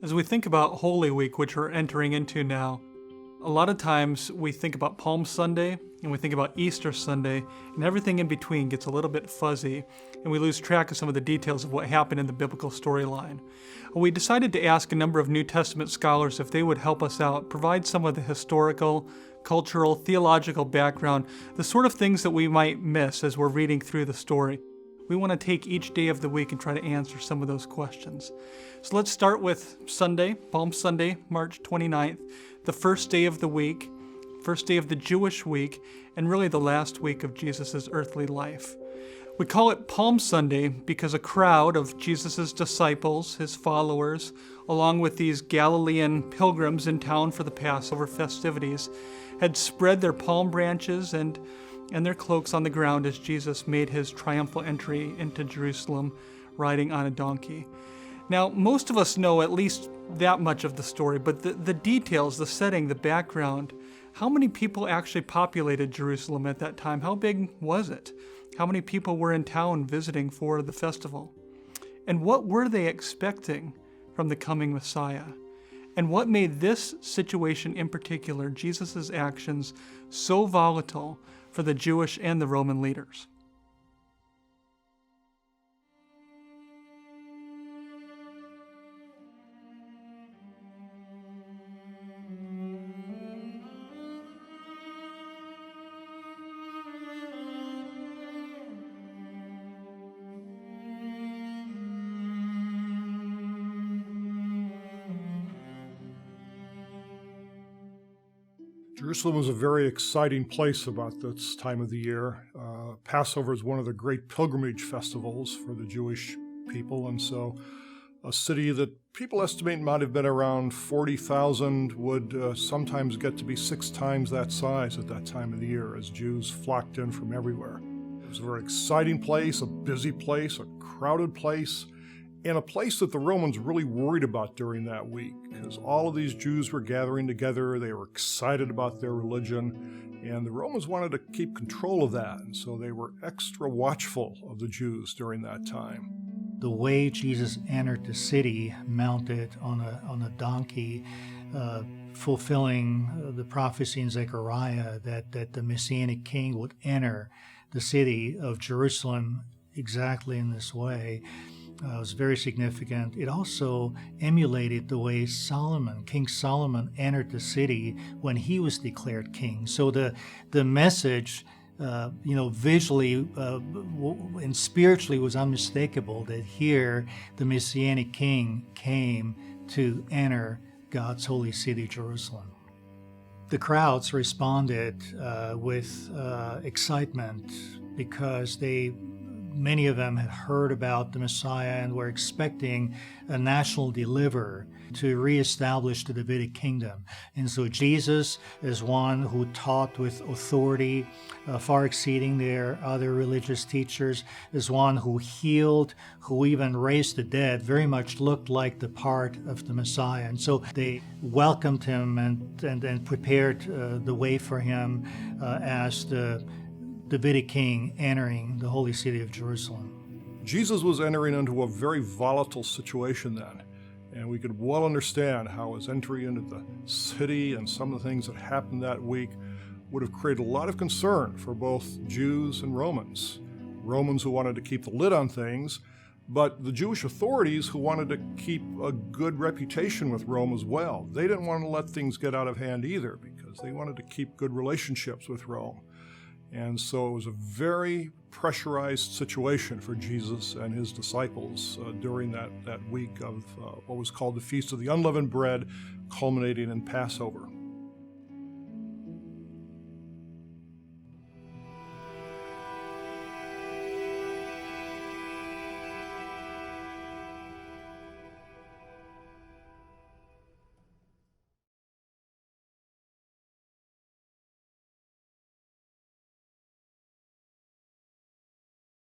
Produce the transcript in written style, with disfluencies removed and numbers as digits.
As we think about Holy Week, which we're entering into now, a lot of times we think about Palm Sunday and we think about Easter Sunday, and everything in between gets a little bit fuzzy, and we lose track of some of the details of what happened in the biblical storyline. We decided to ask a number of New Testament scholars if they would help us out, provide some of the historical, cultural, theological background, the sort of things that we might miss as we're reading through the story. We want to take each day of the week and try to answer some of those questions. So let's start with Sunday, Palm Sunday, March 29th, the first day of the week, first day of the Jewish week, and really the last week of Jesus' earthly life. We call it Palm Sunday because a crowd of Jesus' disciples, his followers, along with these Galilean pilgrims in town for the Passover festivities, had spread their palm branches and their cloaks on the ground as Jesus made his triumphal entry into Jerusalem riding on a donkey. Now, most of us know at least that much of the story, but the details, the setting, the background, how many people actually populated Jerusalem at that time? How big was it? How many people were in town visiting for the festival? And what were they expecting from the coming Messiah? And what made this situation in particular, Jesus' actions, so volatile for the Jewish and the Roman leaders? Jerusalem was a very exciting place about this time of the year. Passover is one of the great pilgrimage festivals for the Jewish people, and so a city that people estimate might have been around 40,000 would sometimes get to be 6 times that size at that time of the year as Jews flocked in from everywhere. It was a very exciting place, a busy place, a crowded place, and a place that the Romans really worried about during that week, because all of these Jews were gathering together. They were excited about their religion, and the Romans wanted to keep control of that, and so they were extra watchful of the Jews during that time. The way Jesus entered the city, mounted on a donkey, fulfilling the prophecy in Zechariah that the Messianic King would enter the city of Jerusalem exactly in this way, was very significant. It also emulated the way King Solomon entered the city when he was declared king. So the message, visually and spiritually was unmistakable that here the Messianic King came to enter God's holy city, Jerusalem. The crowds responded with excitement because many of them had heard about the Messiah and were expecting a national deliverer to reestablish the Davidic kingdom. And so Jesus is one who taught with authority, far exceeding their other religious teachers, is one who healed, who even raised the dead, very much looked like the part of the Messiah. And so they welcomed him and prepared the way for him as the Davidic king entering the holy city of Jerusalem. Jesus was entering into a very volatile situation then, and we could well understand how his entry into the city and some of the things that happened that week would have created a lot of concern for both Jews and Romans. Romans who wanted to keep the lid on things, but the Jewish authorities who wanted to keep a good reputation with Rome as well. They didn't want to let things get out of hand either because they wanted to keep good relationships with Rome. And so it was a very pressurized situation for Jesus and his disciples during that week of what was called the Feast of the Unleavened Bread, culminating in Passover.